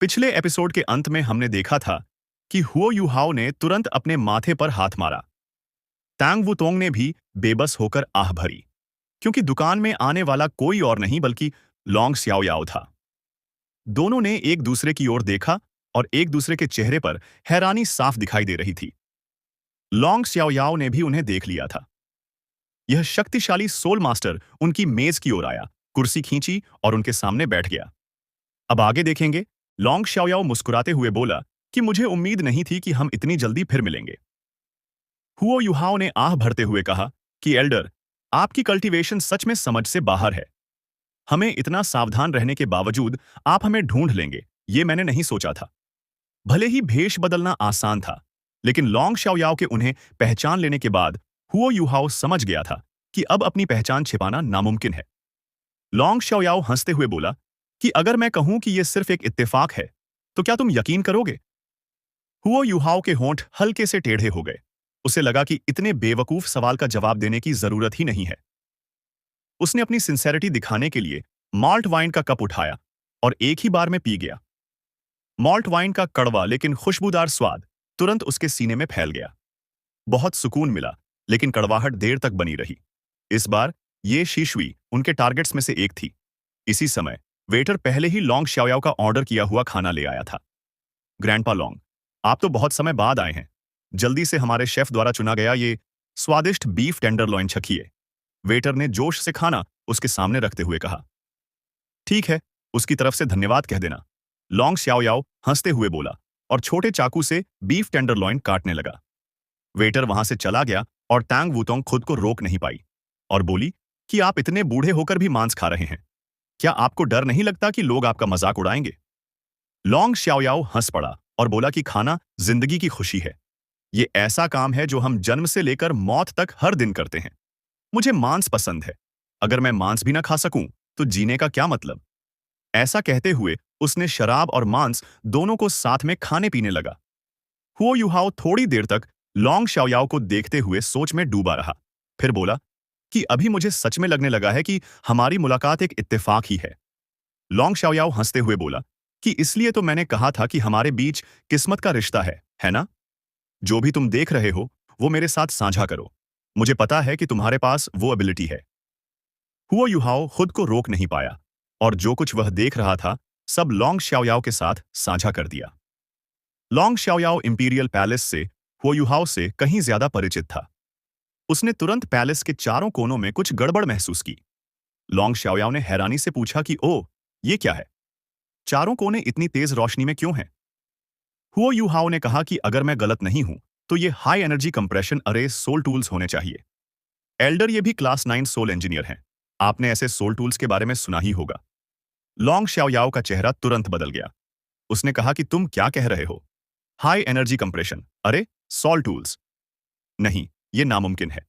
पिछले एपिसोड के अंत में हमने देखा था कि हुओ युहाओ ने तुरंत अपने माथे पर हाथ मारा। तांग वुतोंग ने भी बेबस होकर आह भरी, क्योंकि दुकान में आने वाला कोई और नहीं बल्कि लोंग स्याओयाओ था। दोनों ने एक दूसरे की ओर देखा और एक दूसरे के चेहरे पर हैरानी साफ दिखाई दे रही थी। लोंग स्याओयाओ ने भी उन्हें देख लिया था। यह शक्तिशाली सोल मास्टर उनकी मेज की ओर आया, कुर्सी खींची और उनके सामने बैठ गया। अब आगे देखेंगे। लोंग शाओयाओ मुस्कुराते हुए बोला कि मुझे उम्मीद नहीं थी कि हम इतनी जल्दी फिर मिलेंगे। हुओ युहाओ ने आह भरते हुए कहा कि एल्डर, आपकी कल्टीवेशन सच में समझ से बाहर है। हमें इतना सावधान रहने के बावजूद आप हमें ढूंढ लेंगे, ये मैंने नहीं सोचा था। भले ही भेष बदलना आसान था, लेकिन लोंग शाओयाओ के उन्हें पहचान लेने के बाद हुओ युहाओ समझ गया था कि अब अपनी पहचान छिपाना नामुमकिन है। लोंग शाओयाओ हंसते हुए बोला कि अगर मैं कहूं कि यह सिर्फ एक इत्तेफाक है, तो क्या तुम यकीन करोगे? हुओ युहाओ के होंठ हल्के से टेढ़े हो गए। उसे लगा कि इतने बेवकूफ सवाल का जवाब देने की जरूरत ही नहीं है। उसने अपनी सिंसेरिटी दिखाने के लिए मॉल्ट वाइन का कप उठाया और एक ही बार में पी गया। मॉल्ट वाइन का कड़वा लेकिन खुशबूदार स्वाद तुरंत उसके सीने में फैल गया। बहुत सुकून मिला, लेकिन कड़वाहट देर तक बनी रही। इस बार ये शीशुई उनके टारगेट्स में से एक थी। इसी समय वेटर पहले ही लोंग शाओयाओ का ऑर्डर किया हुआ खाना ले आया था। ग्रैंडपा लोंग, आप तो बहुत समय बाद आए हैं। जल्दी से हमारे शेफ द्वारा चुना गया ये स्वादिष्ट बीफ टेंडरलॉइन चखिए। वेटर ने जोश से खाना उसके सामने रखते हुए कहा। ठीक है, उसकी तरफ से धन्यवाद कह देना, लोंग शाओयाओ हंसते हुए बोला और छोटे चाकू से बीफ टेंडरलॉइन काटने लगा। वेटर वहां से चला गया और तांग वुतोंग खुद को रोक नहीं पाई और बोली कि आप इतने बूढ़े होकर भी मांस खा रहे हैं। क्या आपको डर नहीं लगता कि लोग आपका मजाक उड़ाएंगे? लोंग शाओयाओ हंस पड़ा और बोला कि खाना जिंदगी की खुशी है। ये ऐसा काम है जो हम जन्म से लेकर मौत तक हर दिन करते हैं। मुझे मांस पसंद है। अगर मैं मांस भी ना खा सकूं, तो जीने का क्या मतलब? ऐसा कहते हुए उसने शराब और मांस दोनों को साथ में खाने पीने लगा। हुओ युहाओ थोड़ी देर तक लोंग शाओयाओ को देखते हुए सोच में डूबा रहा। फिर बोला कि अभी मुझे सच में लगने लगा है कि हमारी मुलाकात एक इत्तेफाक ही है। लोंग शाओयाओ हंसते हुए बोला कि इसलिए तो मैंने कहा था कि हमारे बीच किस्मत का रिश्ता है ना? जो भी तुम देख रहे हो, वो मेरे साथ साझा करो। मुझे पता है कि तुम्हारे पास वो एबिलिटी है। हुओ युहाओ खुद को रोक नहीं पाया और जो कुछ वह देख रहा था, सब लोंग शाओयाओ के साथ साझा कर दिया। लोंग शाओयाओ इंपीरियल पैलेस से हुओ युहाओ से कहीं ज्यादा परिचित था। उसने तुरंत पैलेस के चारों कोनों में कुछ गड़बड़ महसूस की। लोंग शाओयाओ ने हैरानी से पूछा कि ओह, ये क्या है? चारों कोने इतनी तेज रोशनी में क्यों हैं? हुओ युहाओ ने कहा कि अगर मैं गलत नहीं हूं, तो ये हाई एनर्जी कंप्रेशन अरे सोल टूल्स होने चाहिए। एल्डर ये भी क्लास 9 सोल इंजीनियर हैं। आपने ऐसे सोल टूल्स के बारे में सुना ही होगा। लोंग शाओयाओ का चेहरा तुरंत बदल गया। उसने कहा कि तुम क्या कह रहे हो? हाई एनर्जी कंप्रेशन, अरे सोल टूल्स? नहीं, ये नामुमकिन है।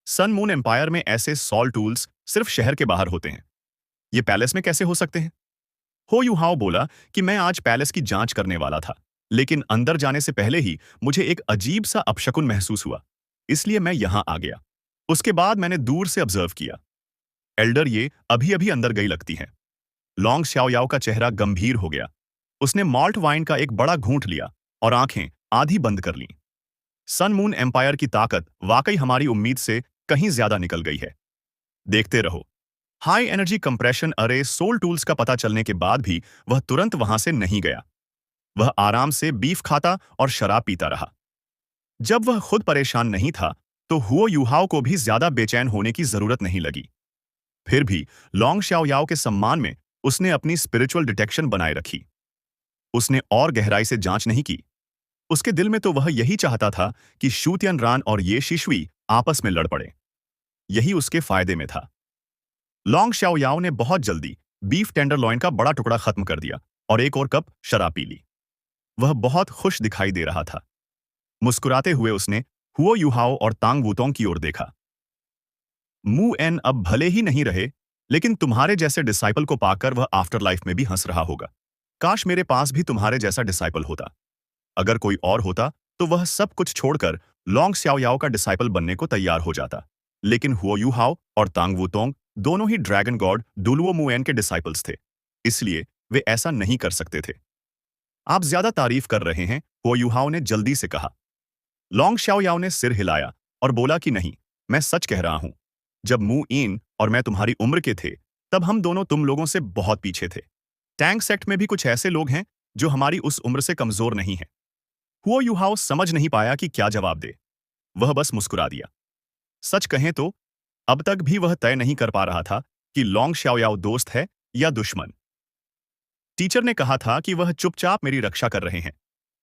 सन मून एम्पायर में ऐसे सॉल टूल्स सिर्फ शहर के बाहर होते हैं। ये पैलेस में कैसे हो सकते हैं? हो युहाओ बोला कि मैं आज पैलेस की जांच करने वाला था, लेकिन अंदर जाने से पहले ही मुझे एक अजीब सा अपशकुन महसूस हुआ, इसलिए मैं यहां आ गया। उसके बाद मैंने दूर से ऑब्जर्व किया। एल्डर, ये अभी अभी अंदर गई लगती हैं। लोंग शाओयाओ का चेहरा गंभीर हो गया। उसने मॉल्ट वाइन का एक बड़ा घूंट लिया और आंखें आधी बंद कर लीं। सन मून एम्पायर की ताकत वाकई हमारी उम्मीद से कहीं ज्यादा निकल गई है। देखते रहो। हाई एनर्जी कंप्रेशन अरे सोल टूल्स का पता चलने के बाद भी वह तुरंत वहां से नहीं गया। वह आराम से बीफ खाता और शराब पीता रहा। जब वह खुद परेशान नहीं था, तो हुओ युहाओ को भी ज्यादा बेचैन होने की जरूरत नहीं लगी। फिर भी लोंग शाओयाओ के सम्मान में उसने अपनी स्पिरिचुअल डिटेक्शन बनाए रखी। उसने और गहराई से जांच नहीं की। उसके दिल में तो वह यही चाहता था कि शू तियानरान और ये शिशुई आपस में लड़ पड़े। यही उसके फायदे में था। लोंग शाओयाओ ने बहुत जल्दी बीफ टेंडरलॉइन का बड़ा टुकड़ा खत्म कर दिया और एक और कप शराब पी ली। वह बहुत खुश दिखाई दे रहा था। मुस्कुराते हुए उसने हुओ युहाओ और तांग वुतोंग की ओर देखा। मू एन अब भले ही नहीं रहे, लेकिन तुम्हारे जैसे डिसाइपल को पाकर वह आफ्टर लाइफ में भी हंस रहा होगा। काश मेरे पास भी तुम्हारे जैसा डिसाइपल होता। अगर कोई और होता, तो वह सब कुछ छोड़कर लोंग शाओयाओ का डिसाइपल बनने को तैयार हो जाता। लेकिन हुओ युहाओ और तांग वुतोंग दोनों ही ड्रैगन गॉड डुलुओ मुएन के डिसाइपल्स थे, इसलिए वे ऐसा नहीं कर सकते थे। आप ज्यादा तारीफ कर रहे हैं, हुओ यूहाओ ने जल्दी से कहा। लॉन्ग शाओयाओ ने सिर हिलाया और बोला कि नहीं, मैं सच कह रहा हूं। जब मू इन और मैं तुम्हारी उम्र के थे, तब हम दोनों तुम लोगों से बहुत पीछे थे। टैंक सेक्ट में भी कुछ ऐसे लोग हैं जो हमारी उस उम्र से कमजोर नहीं हैं। हुओ यूहाओ समझ नहीं पाया कि क्या जवाब दे। वह बस मुस्कुरा दिया। सच कहें तो अब तक भी वह तय नहीं कर पा रहा था कि लॉन्ग शाओयाओ दोस्त है या दुश्मन। टीचर ने कहा था कि वह चुपचाप मेरी रक्षा कर रहे हैं,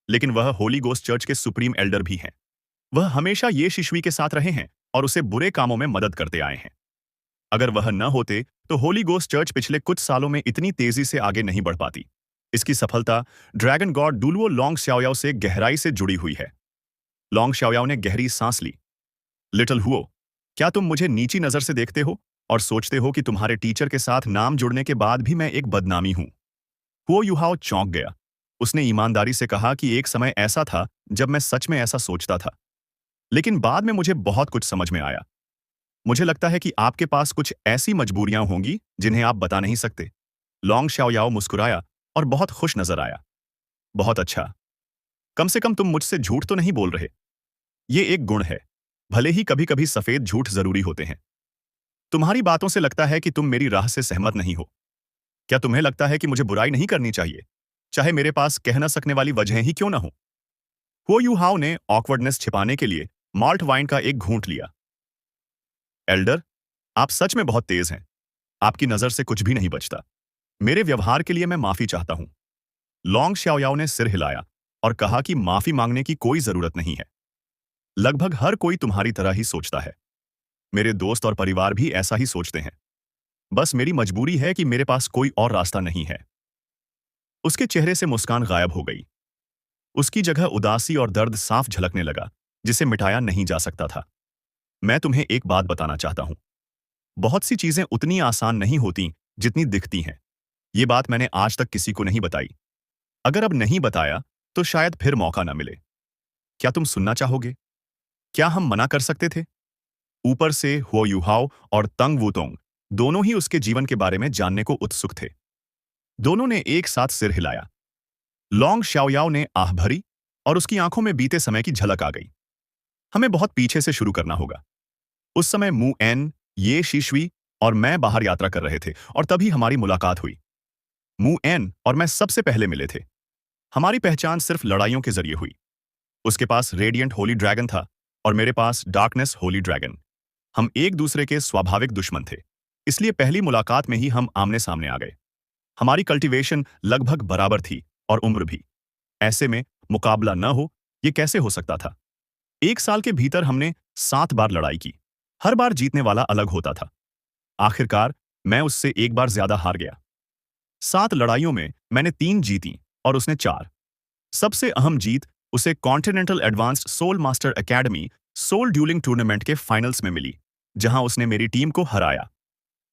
लेकिन वह होली गोस्ट चर्च के सुप्रीम एल्डर भी हैं। वह हमेशा ये शिशवी के साथ रहे हैं और उसे बुरे कामों में मदद करते आए हैं। अगर वह न होते तो होली गोस्ट चर्च पिछले कुछ सालों में इतनी तेजी से आगे नहीं बढ़ पाती। इसकी सफलता ड्रैगन गॉड डुलुओ लॉन्ग शाओयाओ से गहराई से जुड़ी हुई है। लॉन्ग शाओयाओ ने गहरी सांस ली। लिटिल हुओ, क्या तुम मुझे नीची नजर से देखते हो और सोचते हो कि तुम्हारे टीचर के साथ नाम जुड़ने के बाद भी मैं एक बदनामी हूं? हुओ यूहाओ चौंक गया। उसने ईमानदारी से कहा कि एक समय ऐसा था जब मैं सच में ऐसा सोचता था, लेकिन बाद में मुझे बहुत कुछ समझ में आया। मुझे लगता है कि आपके पास कुछ ऐसी मजबूरियां होंगी जिन्हें आप बता नहीं सकते। लॉन्ग शाओयाओ मुस्कुराया और बहुत खुश नजर आया। बहुत अच्छा, कम से कम तुम मुझसे झूठ तो नहीं बोल रहे। ये एक गुण है, भले ही कभी कभी सफेद झूठ जरूरी होते हैं। तुम्हारी बातों से लगता है कि तुम मेरी राह से सहमत नहीं हो। क्या तुम्हें लगता है कि मुझे बुराई नहीं करनी चाहिए, चाहे मेरे पास कह न सकने वाली वजह ही क्यों ना हो? हुओ यूहाओ ने ऑकवर्डनेस छिपाने के लिए माल्ट वाइन का एक घूंट लिया। एल्डर, आप सच में बहुत तेज हैं। आपकी नजर से कुछ भी नहीं बचता। मेरे व्यवहार के लिए मैं माफी चाहता हूं। लॉन्ग शाओयाओ ने सिर हिलाया और कहा कि माफी मांगने की कोई जरूरत नहीं है। लगभग हर कोई तुम्हारी तरह ही सोचता है। मेरे दोस्त और परिवार भी ऐसा ही सोचते हैं। बस मेरी मजबूरी है कि मेरे पास कोई और रास्ता नहीं है। उसके चेहरे से मुस्कान गायब हो गई। उसकी जगह उदासी और दर्द साफ झलकने लगा, जिसे मिटाया नहीं जा सकता था। मैं तुम्हें एक बात बताना चाहता हूं। बहुत सी चीजें उतनी आसान नहीं होती जितनी दिखती हैं। ये बात मैंने आज तक किसी को नहीं बताई। अगर अब नहीं बताया तो शायद फिर मौका ना मिले। क्या तुम सुनना चाहोगे? क्या हम मना कर सकते थे? ऊपर से हुओ यूहाओ और तंग वूतोंग दोनों ही उसके जीवन के बारे में जानने को उत्सुक थे। दोनों ने एक साथ सिर हिलाया। लॉन्ग शाओयाओ ने आह भरी और उसकी आंखों में बीते समय की झलक आ गई। हमें बहुत पीछे से शुरू करना होगा। उस समय मू एन, ये शिशवी और मैं बाहर यात्रा कर रहे थे और तभी हमारी मुलाकात हुई। मू एन और मैं सबसे पहले मिले थे। हमारी पहचान सिर्फ लड़ाइयों के जरिए हुई। उसके पास रेडिएंट होली ड्रैगन था और मेरे पास डार्कनेस होली ड्रैगन। हम एक दूसरे के स्वाभाविक दुश्मन थे, इसलिए पहली मुलाकात में ही हम आमने सामने आ गए। हमारी कल्टीवेशन लगभग बराबर थी और उम्र भी। ऐसे में मुकाबला न हो, ये कैसे हो सकता था? एक साल के भीतर हमने 7 बार लड़ाई की। हर बार जीतने वाला अलग होता था। आखिरकार मैं उससे एक बार ज्यादा हार गया। 7 लड़ाइयों में मैंने 3 जीती और उसने 4। सबसे अहम जीत उसे continental advanced soul master academy soul duelling tournament के फाइनल्स में मिली, जहां उसने मेरी टीम को हराया।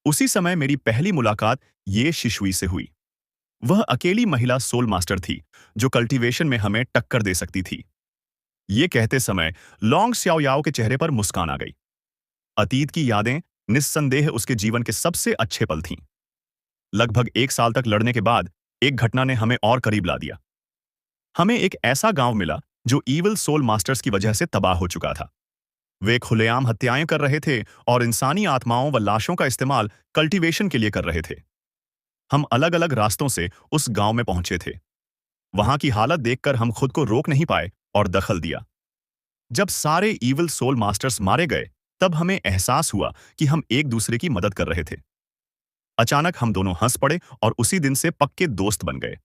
उसी समय मेरी पहली मुलाकात ये शिशुई से हुई। वह अकेली महिला सोल मास्टर थी जो कल्टीवेशन में हमें टक्कर दे सकती थी। ये कहते समय लॉन्ग शाओयाओ के चेहरे पर मुस्कान आ गई। अतीत की यादें निस्संदेह उसके जीवन के सबसे अच्छे पल थीं। लगभग 1 साल तक लड़ने के बाद एक घटना ने हमें और करीब ला दिया। हमें एक ऐसा गांव मिला जो ईविल सोल मास्टर्स की वजह से तबाह हो चुका था। वे खुलेआम हत्याएं कर रहे थे और इंसानी आत्माओं व लाशों का इस्तेमाल कल्टीवेशन के लिए कर रहे थे। हम अलग अलग रास्तों से उस गांव में पहुंचे थे। वहां की हालत देखकर हम खुद को रोक नहीं पाए और दखल दिया। जब सारे ईविल सोल मास्टर्स मारे गए, तब हमें एहसास हुआ कि हम एक दूसरे की मदद कर रहे थे। अचानक हम दोनों हंस पड़े और उसी दिन से पक्के दोस्त बन गए।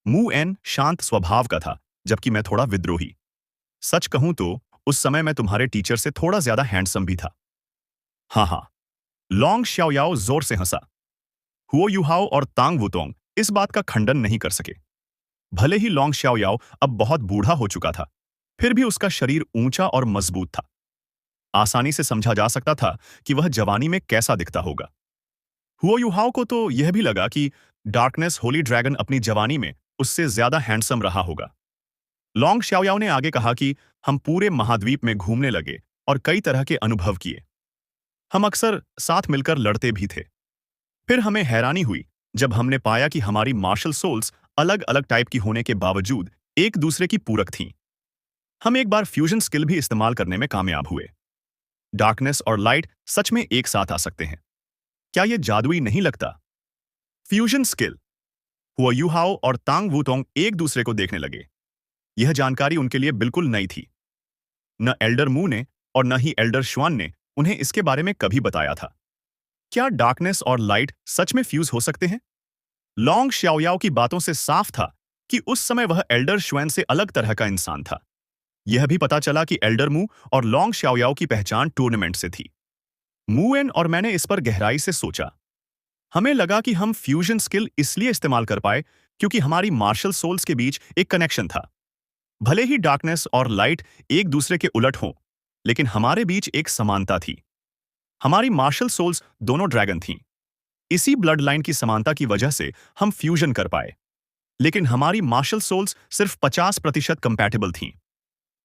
मू एन शांत स्वभाव का था, जबकि मैं थोड़ा विद्रोही। सच कहूं तो उस समय मैं तुम्हारे टीचर से थोड़ा ज्यादा हैंडसम भी था। हाँ हाँ, लॉन्ग शाओयाओ जोर से हंसा। हुओ यूहाओ और तांग वुतोंग इस बात का खंडन नहीं कर सके। भले ही लॉन्ग शाओयाओ अब बहुत बूढ़ा हो चुका था, फिर भी उसका शरीर ऊंचा और मजबूत था। आसानी से समझा जा सकता था कि वह जवानी में कैसा दिखता होगा। हुओ यूहाओ को तो यह भी लगा कि डार्कनेस होली ड्रैगन अपनी जवानी में उससे ज्यादा हैंडसम रहा होगा। लॉन्ग शाओयाओ ने आगे कहा कि हम पूरे महाद्वीप में घूमने लगे और कई तरह के अनुभव किए। हम अक्सर साथ मिलकर लड़ते भी थे। फिर हमें हैरानी हुई जब हमने पाया कि हमारी मार्शल सोल्स अलग अलग टाइप की होने के बावजूद एक दूसरे की पूरक थीं। हम एक बार फ्यूजन स्किल भी इस्तेमाल करने में कामयाब हुए। डार्कनेस और लाइट सच में एक साथ आ सकते हैं। क्या यह जादुई नहीं लगता? Fusion skill. हुआ यूहाओ और तांग वूतोंग एक दूसरे को देखने लगे। यह जानकारी उनके लिए बिल्कुल नई थी। न एल्डर मू ने और न ही एल्डर श्वान ने उन्हें इसके बारे में कभी बताया था। क्या डार्कनेस और लाइट सच में फ्यूज हो सकते हैं? लॉन्ग श्याओयाओ की बातों से साफ था कि उस समय वह एल्डर श्वेन से अलग तरह का इंसान था। यह भी पता चला कि एल्डर मू और लॉन्ग श्याओयाओ की पहचान टूर्नामेंट से थी। मूएन और मैंने इस पर गहराई से सोचा। हमें लगा कि हम फ्यूजन स्किल इसलिए इस्तेमाल कर पाए क्योंकि हमारी मार्शल सोल्स के बीच एक कनेक्शन था। भले ही डार्कनेस और लाइट एक दूसरे के उलट हों, लेकिन हमारे बीच एक समानता थी। हमारी मार्शल सोल्स दोनों ड्रैगन थीं। इसी ब्लड लाइन की समानता की वजह से हम फ्यूजन कर पाए। लेकिन हमारी मार्शल सोल्स सिर्फ 50% कंपैटिबल थीं।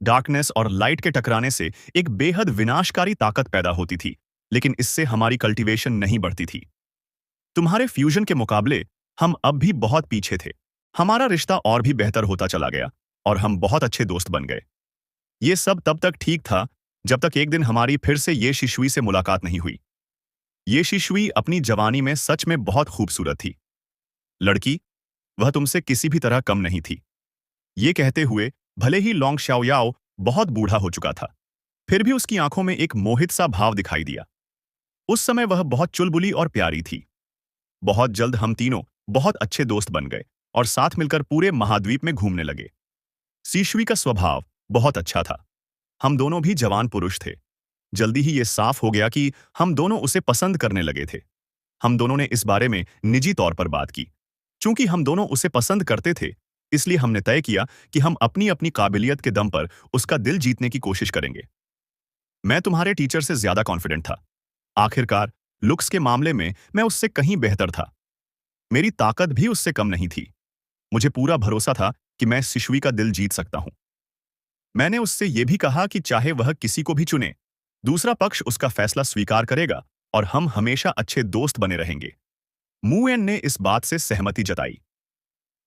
डार्कनेस और लाइट के टकराने से एक बेहद विनाशकारी ताकत पैदा होती थी, लेकिन इससे हमारी कल्टीवेशन नहीं बढ़ती थी। तुम्हारे फ्यूजन के मुकाबले हम अब भी बहुत पीछे थे। हमारा रिश्ता और भी बेहतर होता चला गया और हम बहुत अच्छे दोस्त बन गए। ये सब तब तक ठीक था जब तक एक दिन हमारी फिर से ये शिशुई से मुलाकात नहीं हुई। ये शिशुई अपनी जवानी में सच में बहुत खूबसूरत थी। लड़की, वह तुमसे किसी भी तरह कम नहीं थी। ये कहते हुए भले ही लॉन्ग श्याओयाओ बहुत बूढ़ा हो चुका था, फिर भी उसकी आंखों में एक मोहित सा भाव दिखाई दिया। उस समय वह बहुत चुलबुली और प्यारी थी। बहुत जल्द हम तीनों बहुत अच्छे दोस्त बन गए और साथ मिलकर पूरे महाद्वीप में घूमने लगे। शिशुई का स्वभाव बहुत अच्छा था। हम दोनों भी जवान पुरुष थे। जल्दी ही ये साफ हो गया कि हम दोनों उसे पसंद करने लगे थे। हम दोनों ने इस बारे में निजी तौर पर बात की। चूंकि हम दोनों उसे पसंद करते थे, इसलिए हमने तय किया कि हम अपनी अपनी काबिलियत के दम पर उसका दिल जीतने की कोशिश करेंगे। मैं तुम्हारे टीचर से ज्यादा कॉन्फिडेंट था। आखिरकार लुक्स के मामले में मैं उससे कहीं बेहतर था। मेरी ताकत भी उससे कम नहीं थी। मुझे पूरा भरोसा था कि मैं शिशुई का दिल जीत सकता हूं। मैंने उससे यह भी कहा कि चाहे वह किसी को भी चुने, दूसरा पक्ष उसका फैसला स्वीकार करेगा और हम हमेशा अच्छे दोस्त बने रहेंगे। मूएन ने इस बात से सहमति जताई।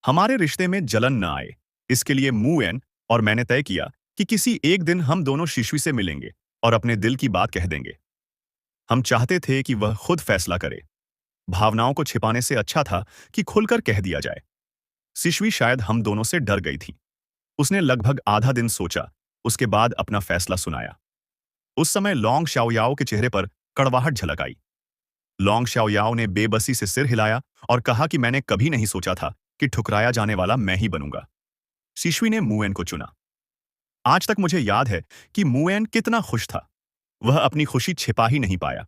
हमारे रिश्ते में जलन न आए, इसके लिए मूएन और मैंने तय किया कि किसी एक दिन हम दोनों शिशुई से मिलेंगे और अपने दिल की बात कह देंगे। हम चाहते थे कि वह खुद फैसला करे। भावनाओं को छिपाने से अच्छा था कि खुलकर कह दिया जाए। शिशुई शायद हम दोनों से डर गई थी। उसने लगभग आधा दिन सोचा, उसके बाद अपना फैसला सुनाया। उस समय लॉन्ग श्याओयाओ के चेहरे पर कड़वाहट झलक आई। लॉन्ग श्याओयाओ ने बेबसी से सिर हिलाया और कहा कि मैंने कभी नहीं सोचा था कि ठुकराया जाने वाला मैं ही बनूंगा। शिशुई ने मूएन को चुना। आज तक मुझे याद है कि मूएन कितना खुश था। वह अपनी खुशी छिपा ही नहीं पाया।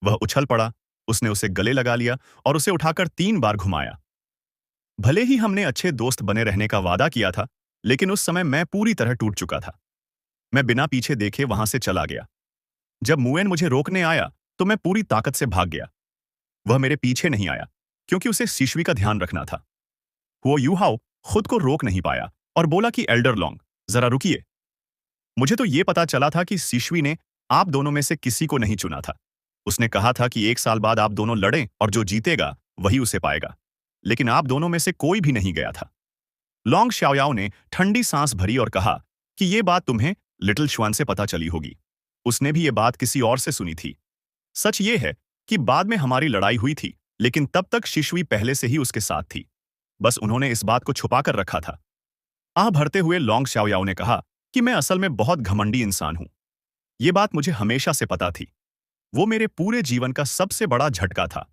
वह उछल पड़ा, उसने उसे गले लगा लिया और उसे उठाकर 3 बार घुमाया। भले ही हमने अच्छे दोस्त बने रहने का वादा किया था, लेकिन उस समय मैं पूरी तरह टूट चुका था। मैं बिना पीछे देखे वहां से चला गया। जब मूएन मुझे रोकने आया, तो मैं पूरी ताकत से भाग गया। वह मेरे पीछे नहीं आया, क्योंकि उसे शिशुई का ध्यान रखना था। वो यूहाओ खुद को रोक नहीं पाया और बोला कि एल्डर लॉन्ग, जरा रुकिए। मुझे तो ये पता चला था कि शिशुई ने आप दोनों में से किसी को नहीं चुना था। उसने कहा था कि 1 साल बाद आप दोनों लड़ें और जो जीतेगा वही उसे पाएगा। लेकिन आप दोनों में से कोई भी नहीं गया था। लॉन्ग श्याओयाओ ने ठंडी सांस भरी और कहा कि ये बात तुम्हें लिटिल श्वान से पता चली होगी। उसने भी ये बात किसी और से सुनी थी। सच ये है कि बाद में हमारी लड़ाई हुई थी, लेकिन तब तक शिशुई पहले से ही उसके साथ थी। बस उन्होंने इस बात को छुपा कर रखा था। आह भरते हुए लॉन्ग श्याओयाओ ने कहा कि मैं असल में बहुत घमंडी इंसान हूं। ये बात मुझे हमेशा से पता थी। वो मेरे पूरे जीवन का सबसे बड़ा झटका था।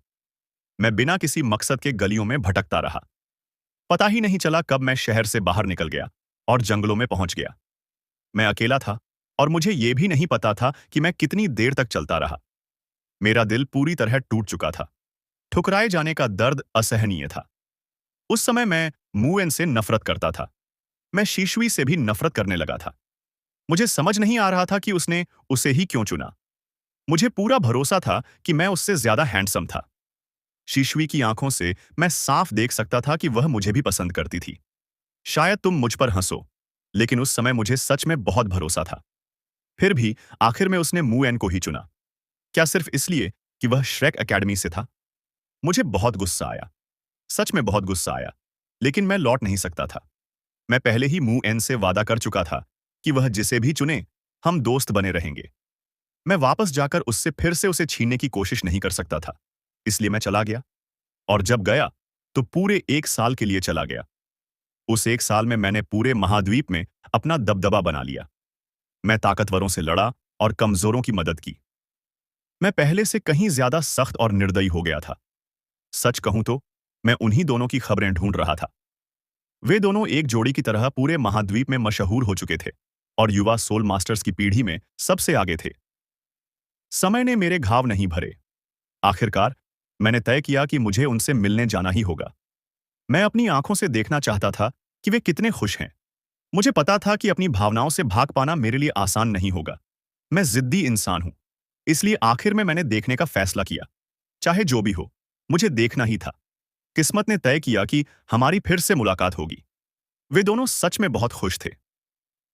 मैं बिना किसी मकसद के गलियों में भटकता रहा। पता ही नहीं चला कब मैं शहर से बाहर निकल गया और जंगलों में पहुंच गया। मैं अकेला था और मुझे यह भी नहीं पता था कि मैं कितनी देर तक चलता रहा। मेरा दिल पूरी तरह टूट चुका था। ठुकराए जाने का दर्द असहनीय था। उस समय मैं मूएन से नफरत करता था। मैं शिशुई से भी नफरत करने लगा था। मुझे समझ नहीं आ रहा था कि उसने उसे ही क्यों चुना। मुझे पूरा भरोसा था कि मैं उससे ज्यादा हैंडसम था। शिशुई की आंखों से मैं साफ देख सकता था कि वह मुझे भी पसंद करती थी। शायद तुम मुझ पर हंसो, लेकिन उस समय मुझे सच में बहुत भरोसा था। फिर भी आखिर में उसने मूएन को ही चुना। क्या सिर्फ इसलिए कि वह श्रेक एकेडमी से था? मुझे बहुत गुस्सा आया। सच में बहुत गुस्सा आया। लेकिन मैं लौट नहीं सकता था। मैं पहले ही मू एन से वादा कर चुका था कि वह जिसे भी चुने, हम दोस्त बने रहेंगे। मैं वापस जाकर उससे फिर से उसे छीनने की कोशिश नहीं कर सकता था। इसलिए मैं चला गया, और जब गया, तो पूरे 1 साल के लिए चला गया। उस 1 साल में मैंने पूरे महाद्वीप में अपना दबदबा बना लिया। मैं ताकतवरों से लड़ा और कमजोरों की मदद की। मैं पहले से कहीं ज्यादा सख्त और निर्दयी हो गया था। सच कहूं तो मैं उन्हीं दोनों की खबरें ढूंढ रहा था। वे दोनों एक जोड़ी की तरह पूरे महाद्वीप में मशहूर हो चुके थे और युवा सोल मास्टर्स की पीढ़ी में सबसे आगे थे। समय ने मेरे घाव नहीं भरे। आखिरकार मैंने तय किया कि मुझे उनसे मिलने जाना ही होगा। मैं अपनी आंखों से देखना चाहता था कि वे कितने खुश हैं। मुझे पता था कि अपनी भावनाओं से भाग पाना मेरे लिए आसान नहीं होगा। मैं जिद्दी इंसान हूं, इसलिए आखिर में मैंने देखने का फैसला किया। चाहे जो भी हो, मुझे देखना ही था। किस्मत ने तय किया कि हमारी फिर से मुलाकात होगी। वे दोनों सच में बहुत खुश थे।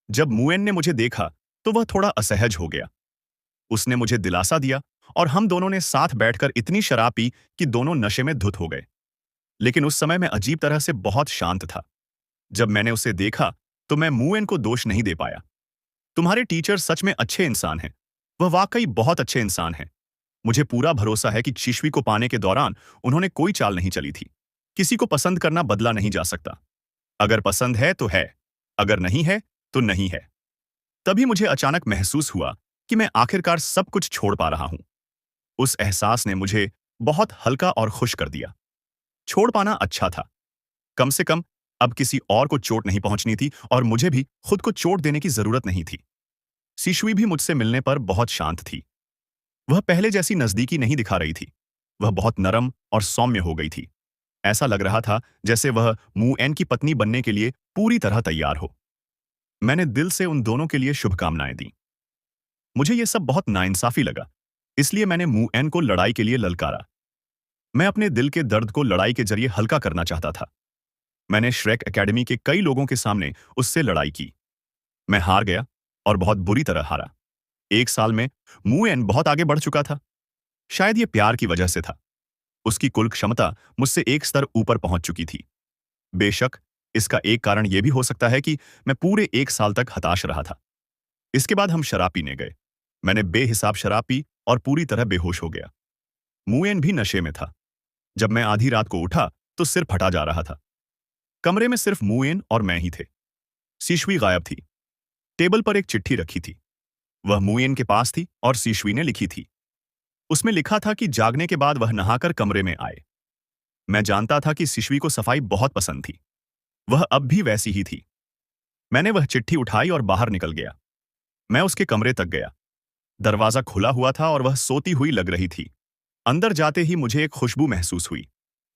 जब मुएन ने मुझे देखा, तो वह थोड़ा असहज हो गया। उसने मुझे दिलासा दिया और हम दोनों ने साथ बैठकर इतनी शराब पी कि दोनों नशे में धुत हो गए। लेकिन उस समय मैं अजीब तरह से बहुत शांत था। जब मैंने उसे देखा, तो मैं मुएन को दोष नहीं दे पाया। तुम्हारे टीचर सच में अच्छे इंसान हैं। वह वाकई बहुत अच्छे इंसान हैं। मुझे पूरा भरोसा है कि शिशवी को पाने के दौरान उन्होंने कोई चाल नहीं चली थी। किसी को पसंद करना बदला नहीं जा सकता। अगर पसंद है तो है, अगर नहीं है तो नहीं है। तभी मुझे अचानक महसूस हुआ कि मैं आखिरकार सब कुछ छोड़ पा रहा हूं। उस एहसास ने मुझे बहुत हल्का और खुश कर दिया। छोड़ पाना अच्छा था। कम से कम अब किसी और को चोट नहीं पहुंचनी थी और मुझे भी खुद को चोट देने की जरूरत नहीं थी। शिशवी भी मुझसे मिलने पर बहुत शांत थी। वह पहले जैसी नजदीकी नहीं दिखा रही थी। वह बहुत नरम और सौम्य हो गई थी। ऐसा लग रहा था जैसे वह मू एन की पत्नी बनने के लिए पूरी तरह तैयार हो। मैंने दिल से उन दोनों के लिए शुभकामनाएं दी। मुझे यह सब बहुत नाइंसाफी लगा, इसलिए मैंने मू एन को लड़ाई के लिए ललकारा। मैं अपने दिल के दर्द को लड़ाई के जरिए हल्का करना चाहता था। मैंने श्रेक एकेडमी के कई लोगों के सामने उससे लड़ाई की। मैं हार गया, और बहुत बुरी तरह हारा। 1 साल में मू एन बहुत आगे बढ़ चुका था। शायद ये प्यार की वजह से था। उसकी कुल क्षमता मुझसे एक स्तर ऊपर पहुंच चुकी थी। बेशक इसका एक कारण यह भी हो सकता है कि मैं पूरे 1 साल तक हताश रहा था। इसके बाद हम शराब पीने गए। मैंने बेहिसाब शराब पी और पूरी तरह बेहोश हो गया। मुएन भी नशे में था। जब मैं आधी रात को उठा, तो सिर फटा जा रहा था। कमरे में सिर्फ मुएन और मैं ही थे। सीशवी गायब थी। टेबल पर एक चिट्ठी रखी थी। वह मुएन के पास थी और सीशवी ने लिखी थी। उसमें लिखा था कि जागने के बाद वह नहाकर कमरे में आए। मैं जानता था कि सीशवी को सफाई बहुत पसंद थी। वह अब भी वैसी ही थी। मैंने वह चिट्ठी उठाई और बाहर निकल गया। मैं उसके कमरे तक गया। दरवाजा खुला हुआ था और वह सोती हुई लग रही थी। अंदर जाते ही मुझे एक खुशबू महसूस हुई।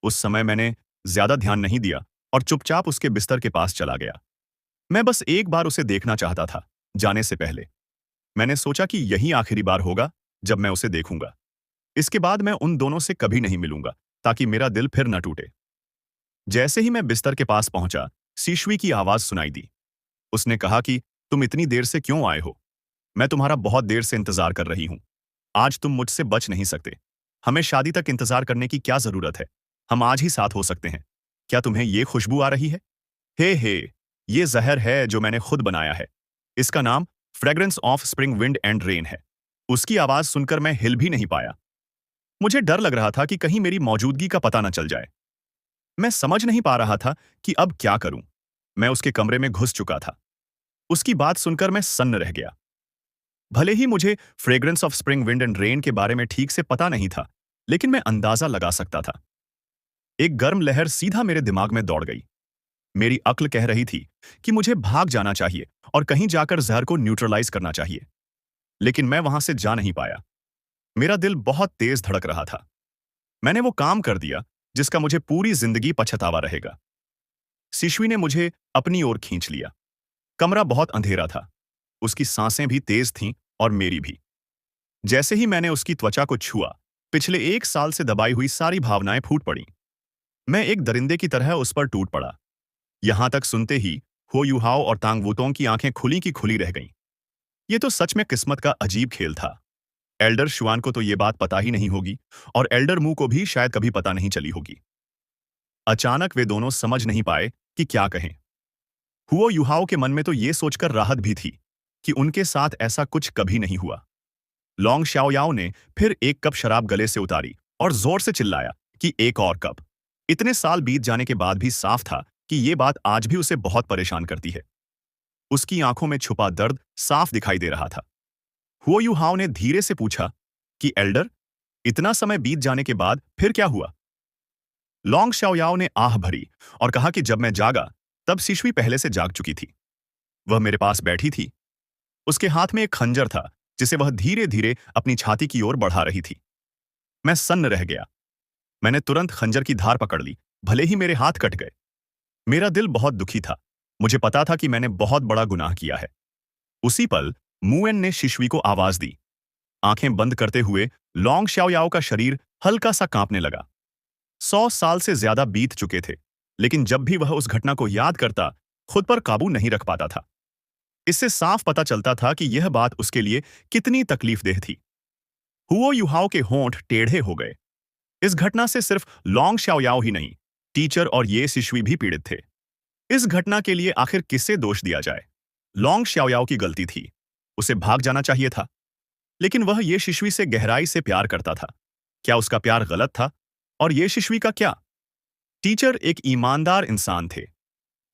उस समय मैंने ज्यादा ध्यान नहीं दिया और चुपचाप उसके बिस्तर के पास चला गया। मैं बस एक बार उसे देखना चाहता था, जाने से पहले। मैंने सोचा कि यही आखिरी बार होगा जब मैं उसे देखूंगा। इसके बाद मैं उन दोनों से कभी नहीं मिलूंगा, ताकि मेरा दिल फिर न टूटे। जैसे ही मैं बिस्तर के पास पहुंचा, सीशवी की आवाज सुनाई दी। उसने कहा कि तुम इतनी देर से क्यों आए हो? मैं तुम्हारा बहुत देर से इंतजार कर रही हूं। आज तुम मुझसे बच नहीं सकते। हमें शादी तक इंतजार करने की क्या जरूरत है? हम आज ही साथ हो सकते हैं। क्या तुम्हें ये खुशबू आ रही है? हे, ये जहर है जो मैंने खुद बनाया है। इसका नाम fragrance of spring wind and rain है। उसकी आवाज सुनकर मैं हिल भी नहीं पाया। मुझे डर लग रहा था कि कहीं मेरी मौजूदगी का पता न चल जाए। मैं समझ नहीं पा रहा था कि अब क्या करूं। मैं उसके कमरे में घुस चुका था। उसकी बात सुनकर मैं सन्न रह गया। भले ही मुझे fragrance of spring wind and rain के बारे में ठीक से पता नहीं था, लेकिन मैं अंदाजा लगा सकता था। एक गर्म लहर सीधा मेरे दिमाग में दौड़ गई। मेरी अक्ल कह रही थी कि मुझे भाग जाना चाहिए और कहीं जाकर जहर को न्यूट्रलाइज करना चाहिए। लेकिन मैं वहां से जा नहीं पाया। मेरा दिल बहुत तेज धड़क रहा था। मैंने वो काम कर दिया जिसका मुझे पूरी जिंदगी पछतावा रहेगा। सिशवी ने मुझे अपनी ओर खींच लिया। कमरा बहुत अंधेरा था। उसकी सांसें भी तेज थीं और मेरी भी। जैसे ही मैंने उसकी त्वचा को छुआ, पिछले 1 साल से दबाई हुई सारी भावनाएं फूट पड़ीं। मैं एक दरिंदे की तरह उस पर टूट पड़ा। यहां तक सुनते ही हो युहाओ और तांग वुतोंग की आंखें खुली की खुली रह गईं। ये तो सच में किस्मत का अजीब खेल था। एल्डर शुआन को तो ये बात पता ही नहीं होगी, और एल्डर मू को भी शायद कभी पता नहीं चली होगी। अचानक वे दोनों समझ नहीं पाए कि क्या कहें। हुओ युहाओ के मन में तो ये सोचकर राहत भी थी कि उनके साथ ऐसा कुछ कभी नहीं हुआ। लोंग शाओयाओ ने फिर एक कप शराब गले से उतारी और जोर से चिल्लाया कि एक और कप। इतने साल बीत जाने के बाद भी साफ था कि ये बात आज भी उसे बहुत परेशान करती है। उसकी आंखों में छुपा दर्द साफ दिखाई दे रहा था। हुओ युहाओ ने धीरे से पूछा कि एल्डर, इतना समय बीत जाने के बाद फिर क्या हुआ? लोंग शाओयाओ ने आह भरी और कहा कि जब मैं जागा तब सिशुई पहले से जाग चुकी थी। वह मेरे पास बैठी थी। उसके हाथ में एक खंजर था जिसे वह धीरे धीरे अपनी छाती की ओर बढ़ा रही थी। मैं सन्न रह गया। मैंने तुरंत खंजर की धार पकड़ ली, भले ही मेरे हाथ कट गए। मेरा दिल बहुत दुखी था। मुझे पता था कि मैंने बहुत बड़ा गुनाह किया है। उसी पल मुएन ने शिशुई को आवाज दी। आंखें बंद करते हुए लोंग शाओयाओ का शरीर हल्का सा कांपने लगा। 100 साल से ज्यादा बीत चुके थे, लेकिन जब भी वह उस घटना को याद करता, खुद पर काबू नहीं रख पाता था। इससे साफ पता चलता था कि यह बात उसके लिए कितनी तकलीफदेह थी। हुओ युहाओ के होंठ टेढ़े हो गए। इस घटना से सिर्फ लोंग शाओयाओ ही नहीं, टीचर और ये शिशुई भी पीड़ित थे। इस घटना के लिए आखिर किसे दोष दिया जाए? लोंग शाओयाओ की गलती थी। उसे भाग जाना चाहिए था। लेकिन वह ये शिशुई से गहराई से प्यार करता था। क्या उसका प्यार गलत था? और ये शिशुई का क्या? टीचर एक ईमानदार इंसान थे।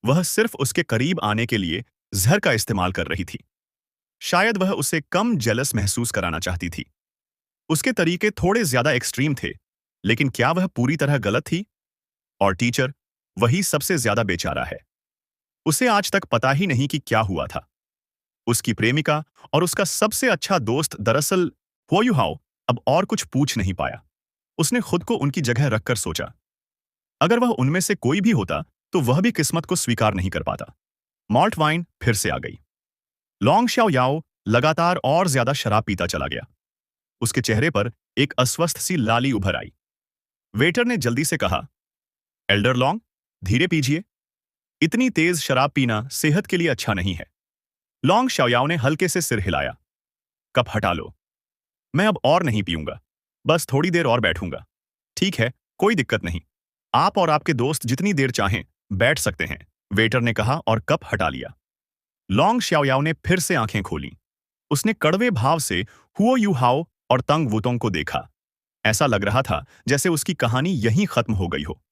वह सिर्फ उसके करीब आने के लिए जहर का इस्तेमाल कर रही थी। शायद वह उसे कम जेलस महसूस कराना चाहती थी। उसके तरीके थोड़े ज्यादा एक्सट्रीम थे, लेकिन क्या वह पूरी तरह गलत थी? और टीचर, वही सबसे ज्यादा बेचारा है। उसे आज तक पता ही नहीं कि क्या हुआ था। उसकी प्रेमिका और उसका सबसे अच्छा दोस्त दरअसल हुओ युहाओ अब और कुछ पूछ नहीं पाया। उसने खुद को उनकी जगह रखकर सोचा, अगर वह उनमें से कोई भी होता तो वह भी किस्मत को स्वीकार नहीं कर पाता। मॉल्ट वाइन फिर से आ गई। लोंग शाओयाओ लगातार और ज्यादा शराब पीता चला गया। उसके चेहरे पर एक अस्वस्थ सी लाली उभर आई। वेटर ने जल्दी से कहा, एल्डर लोंग, धीरे पीजिए। इतनी तेज शराब पीना सेहत के लिए अच्छा नहीं है। लोंग शाओयाओ ने हल्के से सिर हिलाया। कप हटा लो। मैं अब और नहीं पीऊंगा। बस थोड़ी देर और बैठूंगा। ठीक है, कोई दिक्कत नहीं। आप और आपके दोस्त जितनी देर चाहें बैठ सकते हैं, वेटर ने कहा और कप हटा लिया। लोंग शाओयाओ ने फिर से आंखें खोलीं। उसने कड़वे भाव से हुओ युहाओ और तंग वुतोंग को देखा। ऐसा लग रहा था जैसे उसकी कहानी यहीं खत्म हो गई हो।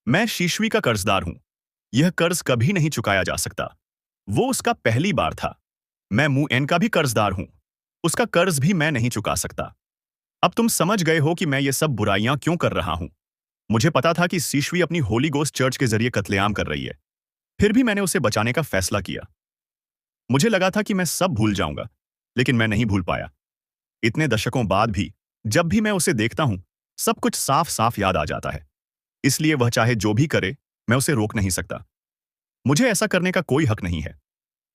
मैं शिशुई का कर्जदार हूं। यह कर्ज कभी नहीं चुकाया जा सकता। वो उसका पहली बार था। मैं मुएन का भी कर्जदार हूं। उसका कर्ज भी मैं नहीं चुका सकता। अब तुम समझ गए हो कि मैं ये सब बुराइयां क्यों कर रहा हूं। मुझे पता था कि शिशुई अपनी होली गोस्ट चर्च के जरिए कत्लेआम कर रही है। फिर भी मैंने उसे बचाने का फैसला किया। मुझे लगा था कि मैं सब भूल जाऊंगा, लेकिन मैं नहीं भूल पाया। इतने दशकों बाद भी जब भी मैं उसे देखता हूं, सब कुछ साफ साफ याद आ जाता है। इसलिए वह चाहे जो भी करे, मैं उसे रोक नहीं सकता। मुझे ऐसा करने का कोई हक नहीं है।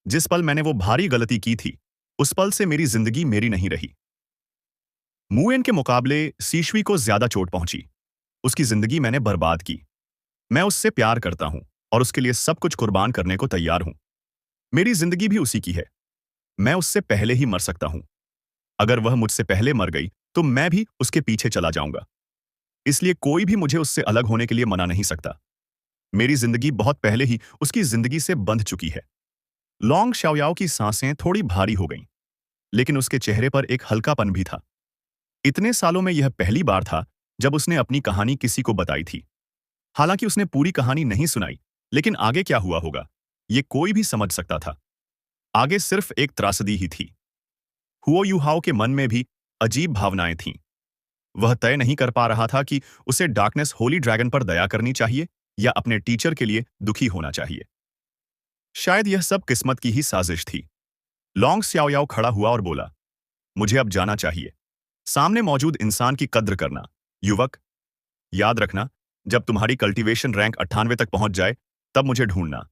जिस पल मैंने वो भारी गलती की थी, उस पल से मेरी जिंदगी मेरी नहीं रही। मुएन के मुकाबले शिशुई को ज्यादा चोट पहुंची। उसकी जिंदगी मैंने बर्बाद की। मैं उससे प्यार करता हूं और उसके लिए सब कुछ कुर्बान करने को तैयार हूं। मेरी जिंदगी भी उसी की है। मैं उससे पहले ही मर सकता हूं। अगर वह मुझसे पहले मर गई तो मैं भी उसके पीछे चला जाऊंगा। इसलिए कोई भी मुझे उससे अलग होने के लिए मना नहीं सकता। मेरी जिंदगी बहुत पहले ही उसकी जिंदगी से बंध चुकी है। लोंग शाओयाओ की सांसें थोड़ी भारी हो गईं, लेकिन उसके चेहरे पर एक हल्कापन भी था। इतने सालों में यह पहली बार था जब उसने अपनी कहानी किसी को बताई थी। हालांकि उसने पूरी कहानी नहीं सुनाई, लेकिन आगे क्या हुआ होगा, ये कोई भी समझ सकता था। आगे सिर्फ एक त्रासदी ही थी। हुओ युहाओ के मन में भी अजीब भावनाएं थीं। वह तय नहीं कर पा रहा था कि उसे डार्कनेस होली ड्रैगन पर दया करनी चाहिए या अपने टीचर के लिए दुखी होना चाहिए। शायद यह सब किस्मत की ही साजिश थी। लोंग शाओयाओ खड़ा हुआ और बोला, मुझे अब जाना चाहिए। सामने मौजूद इंसान की कद्र करना। युवक, याद रखना, जब तुम्हारी कल्टीवेशन रैंक 98 तक पहुंच जाए, तब मुझे ढूंढना।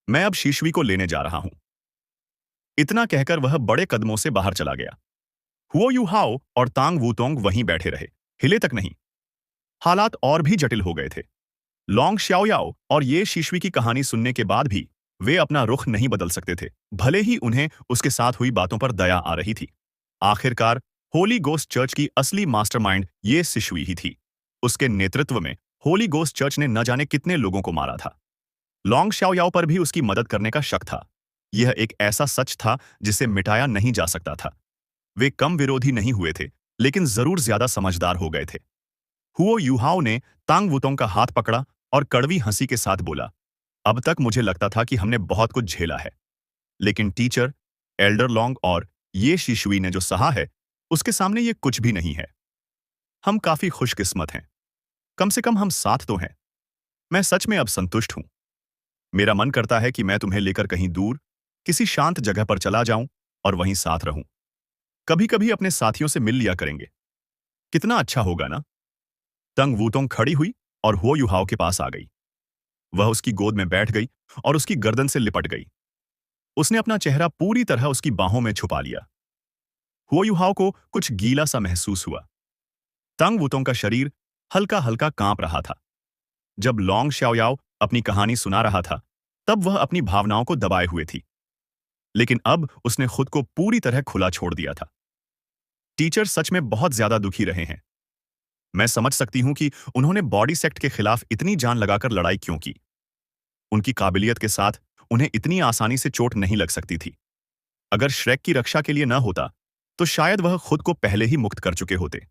मैं अब शिशुई को लेने जा रहा हूं। इतना कहकर वह बड़े कदमों से बाहर चला गया। हुओ युहाओ और तांग वूतोंग वहीं बैठे रहे, हिले तक नहीं। हालात और भी जटिल हो गए थे। लोंग शाओयाओ और ये शिशुई की कहानी सुनने के बाद भी वे अपना रुख नहीं बदल सकते थे, भले ही उन्हें उसके साथ हुई बातों पर दया आ रही थी। आखिरकार होली गोस्ट चर्च की असली मास्टरमाइंड ये शिशुई ही थी। उसके नेतृत्व में होली गोस्ट चर्च ने न जाने कितने लोगों को मारा था। लॉन्ग शाओयाओ पर भी उसकी मदद करने का शक था। यह एक ऐसा सच था जिसे मिटाया नहीं जा सकता था। वे कम विरोधी नहीं हुए थे, लेकिन जरूर ज्यादा समझदार हो गए थे। हुओ यूहाओ ने तांग वुतोंग का हाथ पकड़ा और कड़वी हंसी के साथ बोला, अब तक मुझे लगता था कि हमने बहुत कुछ झेला है, लेकिन टीचर, एल्डर लॉन्ग और ये शिशुई ने जो सहा है, उसके सामने ये कुछ भी नहीं है। हम काफी खुशकिस्मत हैं। कम से कम हम साथ तो हैं। मैं सच में अब संतुष्ट हूं। मेरा मन करता है कि मैं तुम्हें लेकर कहीं दूर, किसी शांत जगह पर चला जाऊं और वहीं साथ रहूं। कभी कभी अपने साथियों से मिल लिया करेंगे। कितना अच्छा होगा ना। तंग वूतोंग खड़ी हुई और हुओ युहाओ के पास आ गई। वह उसकी गोद में बैठ गई और उसकी गर्दन से लिपट गई। उसने अपना चेहरा पूरी तरह उसकी बाहों में छुपा लिया। हुओ युहाओ को कुछ गीला सा महसूस हुआ। तंग वूतोंग का शरीर हल्का हल्का कांप रहा था। जब लॉन्ग शाओयाओ अपनी कहानी सुना रहा था, तब वह अपनी भावनाओं को दबाए हुए थी, लेकिन अब उसने खुद को पूरी तरह खुला छोड़ दिया था। टीचर सच में बहुत ज्यादा दुखी रहे हैं। मैं समझ सकती हूं कि उन्होंने बॉडी सेक्ट के खिलाफ इतनी जान लगाकर लड़ाई क्यों की। उनकी काबिलियत के साथ उन्हें इतनी आसानी से चोट नहीं लग सकती थी। अगर श्रेक की रक्षा के लिए न होता, तो शायद वह खुद को पहले ही मुक्त कर चुके होते।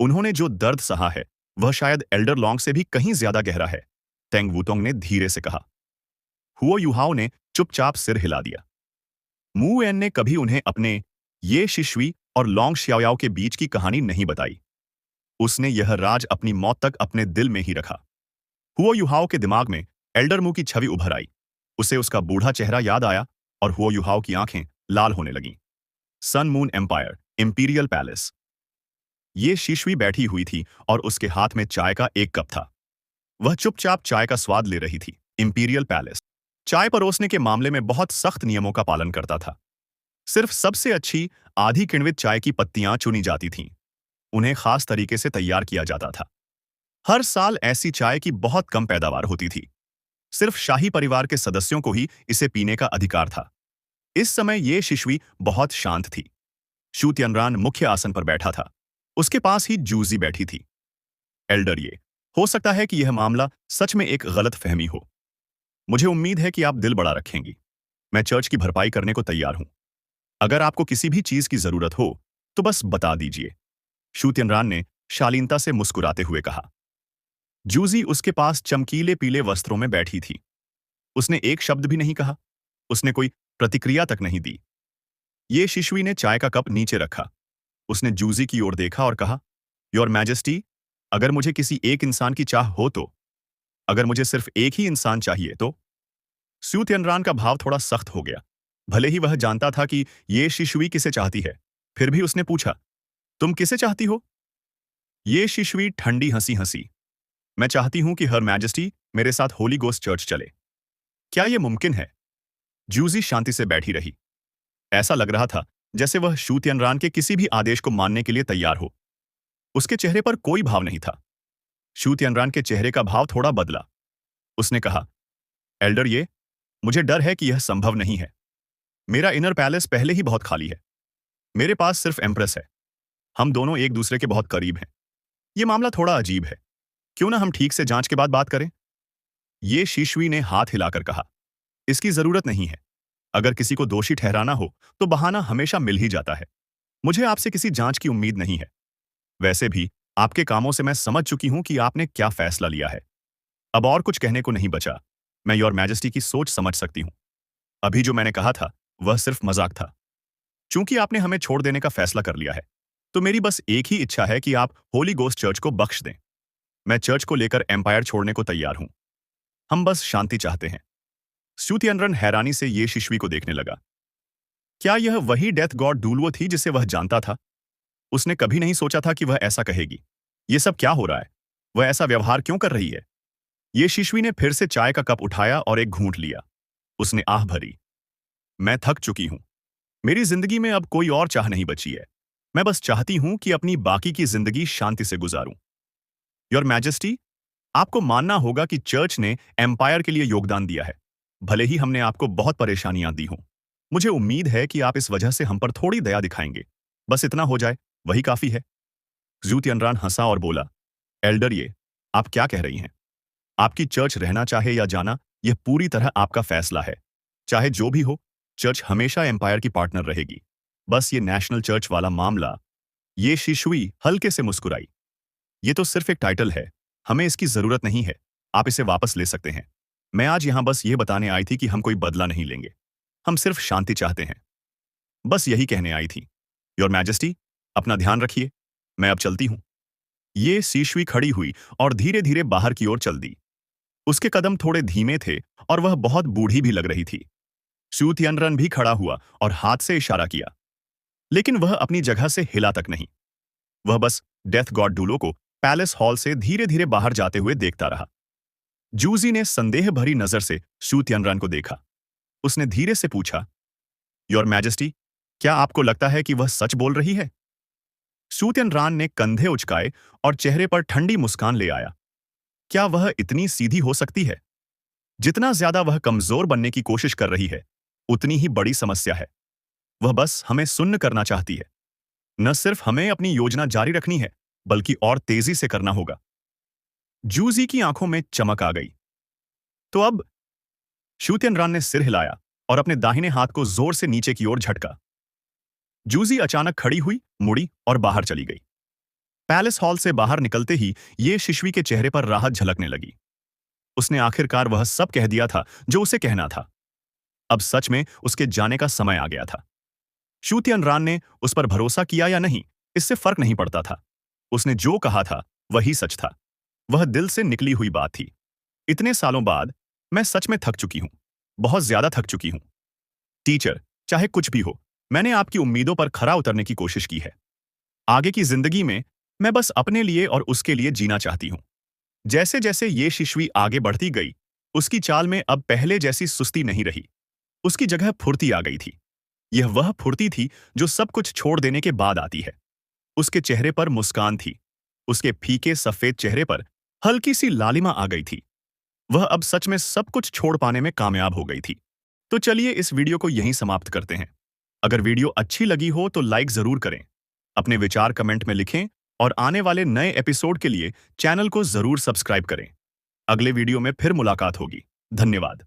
उन्होंने जो दर्द सहा है, वह शायद एल्डर लॉन्ग से भी कहीं ज्यादा गहरा है, तेंग वूतोंग ने धीरे से कहा। हुओ युहाओ ने चुपचाप सिर हिला दिया। मू एन ने कभी उन्हें अपने ये शिशुई और लॉन्ग श्याओयाओ के बीच की कहानी नहीं बताई। उसने यह राज अपनी मौत तक अपने दिल में ही रखा। हुओ युहाओ के दिमाग में एल्डर मू की छवि उभर आई। उसे उसका बूढ़ा चेहरा याद आया और हुओ युहाओ की आंखें लाल होने लगीं। Sun moon empire, imperial palace. ये शिशुई बैठी हुई थी और उसके हाथ में चाय का एक कप था। वह चुपचाप चाय का स्वाद ले रही थी। इंपीरियल पैलेस चाय परोसने के मामले में बहुत सख्त नियमों का पालन करता था। सिर्फ सबसे अच्छी आधी किण्वित चाय की पत्तियां चुनी जाती थीं। उन्हें खास तरीके से तैयार किया जाता था। हर साल ऐसी चाय की बहुत कम पैदावार होती थी। सिर्फ शाही परिवार के सदस्यों को ही इसे पीने का अधिकार था। इस समय ये शिशुई बहुत शांत थी। शू तियनरान मुख्य आसन पर बैठा था। उसके पास ही जूजी बैठी थी। एल्डर ये, हो सकता है कि यह मामला सच में एक गलत फहमी हो। मुझे उम्मीद है कि आप दिल बड़ा रखेंगी। मैं चर्च की भरपाई करने को तैयार हूं। अगर आपको किसी भी चीज की जरूरत हो, तो बस बता दीजिए। शू तियनरान ने शालीनता से मुस्कुराते हुए कहा। जूजी उसके पास चमकीले पीले वस्त्रों में बैठी थी। उसने एक शब्द भी नहीं कहा। उसने कोई प्रतिक्रिया तक नहीं दी। ये शिशुई ने चाय का कप नीचे रखा। उसने जूजी की ओर देखा और कहा, योर मैजेस्टी, अगर मुझे किसी एक इंसान की चाह हो तो, अगर मुझे सिर्फ एक ही इंसान चाहिए तो। स्यू तियनरान का भाव थोड़ा सख्त हो गया। भले ही वह जानता था कि ये शिशुई किसे चाहती है, फिर भी उसने पूछा, तुम किसे चाहती हो? ये शिशुई ठंडी हंसी हंसी। मैं चाहती हूं कि हर मैजेस्टी मेरे साथ होली गोस्ट चर्च चले। क्या यह मुमकिन है? जूजी शांति से बैठी रही। ऐसा लग रहा था जैसे वह शू तियनरान के किसी भी आदेश को मानने के लिए तैयार हो। उसके चेहरे पर कोई भाव नहीं था। शू तियनरान के चेहरे का भाव थोड़ा बदला। उसने कहा, एल्डर ये, मुझे डर है कि यह संभव नहीं है। मेरा इनर पैलेस पहले ही बहुत खाली है। मेरे पास सिर्फ एम्प्रेस है। हम दोनों एक दूसरे के बहुत करीब हैं। यह मामला थोड़ा अजीब है। क्यों ना हम ठीक से जांच के बाद बात करें? ये शिशुई ने हाथ हिलाकर कहा, इसकी जरूरत नहीं है। अगर किसी को दोषी ठहराना हो, तो बहाना हमेशा मिल ही जाता है। मुझे आपसे किसी जांच की उम्मीद नहीं है। वैसे भी आपके कामों से मैं समझ चुकी हूं कि आपने क्या फैसला लिया है। अब और कुछ कहने को नहीं बचा। मैं योर मैजेस्टी की सोच समझ सकती हूं। अभी जो मैंने कहा था, वह सिर्फ मजाक था। चूंकि आपने हमें छोड़ देने का फैसला कर लिया है, तो मेरी बस एक ही इच्छा है कि आप होली गोस्ट चर्च को बख्श दें। मैं चर्च को लेकर एम्पायर छोड़ने को तैयार हूं। हम बस शांति चाहते हैं। स्यू तियनरन हैरानी से ये शिशुई को देखने लगा। क्या यह वही डेथ गॉड डूलवो थी जिसे वह जानता था? उसने कभी नहीं सोचा था कि वह ऐसा कहेगी। ये सब क्या हो रहा है? वह ऐसा व्यवहार क्यों कर रही है? ये शिशुई ने फिर से चाय का कप उठाया और एक घूंट लिया। उसने आह भरी। मैं थक चुकी हूं। मेरी जिंदगी में अब कोई और चाह नहीं बची है। मैं बस चाहती हूं कि अपनी बाकी की जिंदगी शांति से गुजारूं। योर मैजेस्टी, आपको मानना होगा कि चर्च ने एम्पायर के लिए योगदान दिया है। भले ही हमने आपको बहुत परेशानियां दी हों। मुझे उम्मीद है कि आप इस वजह से हम पर थोड़ी दया दिखाएंगे। बस इतना हो जाए, वही काफी है। ज़ू तियनरान हंसा और बोला, एल्डर ये, आप क्या कह रही हैं? आपकी चर्च रहना चाहे या जाना, यह पूरी तरह आपका फैसला है। चाहे जो भी हो, चर्च हमेशा एम्पायर की पार्टनर रहेगी। बस ये नेशनल चर्च वाला मामला। ये शिशुई हल्के से मुस्कुराई। ये तो सिर्फ एक टाइटल है। हमें इसकी जरूरत नहीं है। आप इसे वापस ले सकते हैं। मैं आज यहां बस ये बताने आई थी कि हम कोई बदला नहीं लेंगे। हम सिर्फ शांति चाहते हैं। बस यही कहने आई थी। योर मैजेस्टी, अपना ध्यान रखिए। मैं अब चलती हूं। ये शिशुई खड़ी हुई और धीरे धीरे बाहर की ओर चल दी। उसके कदम थोड़े धीमे थे और वह बहुत बूढ़ी भी लग रही थी। शू तियनरन भी खड़ा हुआ और हाथ से इशारा किया, लेकिन वह अपनी जगह से हिला तक नहीं। वह बस डेथ गॉड डूलो को पैलेस हॉल से धीरे धीरे बाहर जाते हुए देखता रहा। जूजी ने संदेह भरी नजर से शू तियनरन को देखा। उसने धीरे से पूछा, योर मैजेस्टी, क्या आपको लगता है कि वह सच बोल रही है? शू तियनरन ने कंधे उचकाए और चेहरे पर ठंडी मुस्कान ले आया। क्या वह इतनी सीधी हो सकती है? जितना ज्यादा वह कमजोर बनने की कोशिश कर रही है, उतनी ही बड़ी समस्या है। वह बस हमें सुन्न करना चाहती है। न सिर्फ हमें अपनी योजना जारी रखनी है, बल्कि और तेजी से करना होगा। जूजी की आंखों में चमक आ गई। तो अब? शू तियनरन ने सिर हिलाया और अपने दाहिने हाथ को जोर से नीचे की ओर झटका। जूजी अचानक खड़ी हुई, मुड़ी और बाहर चली गई। पैलेस हॉल से बाहर निकलते ही ये शिशुई के चेहरे पर राहत झलकने लगी। उसने आखिरकार वह सब कह दिया था जो उसे कहना था। अब सच में उसके जाने का समय आ गया था। शू तियनरन ने उस पर भरोसा किया या नहीं, इससे फर्क नहीं पड़ता था। उसने जो कहा था वही सच था। वह दिल से निकली हुई बात थी। इतने सालों बाद मैं सच में थक चुकी हूं। बहुत ज्यादा थक चुकी हूं। टीचर, चाहे कुछ भी हो, मैंने आपकी उम्मीदों पर खरा उतरने की कोशिश की है। आगे की जिंदगी में मैं बस अपने लिए और उसके लिए जीना चाहती हूं। जैसे जैसे ये शिशुई आगे बढ़ती गई, उसकी चाल में अब पहले जैसी सुस्ती नहीं रही। उसकी जगह फुर्ती आ गई थी। यह वह फुर्ती थी जो सब कुछ छोड़ देने के बाद आती है। उसके चेहरे पर मुस्कान थी। उसके फीके सफेद चेहरे पर हल्की सी लालिमा आ गई थी। वह अब सच में सब कुछ छोड़ पाने में कामयाब हो गई थी। तो चलिए इस वीडियो को यहीं समाप्त करते हैं। अगर वीडियो अच्छी लगी हो तो लाइक जरूर करें। अपने विचार कमेंट में लिखें और आने वाले नए एपिसोड के लिए चैनल को जरूर सब्सक्राइब करें। अगले वीडियो में फिर मुलाकात होगी। धन्यवाद।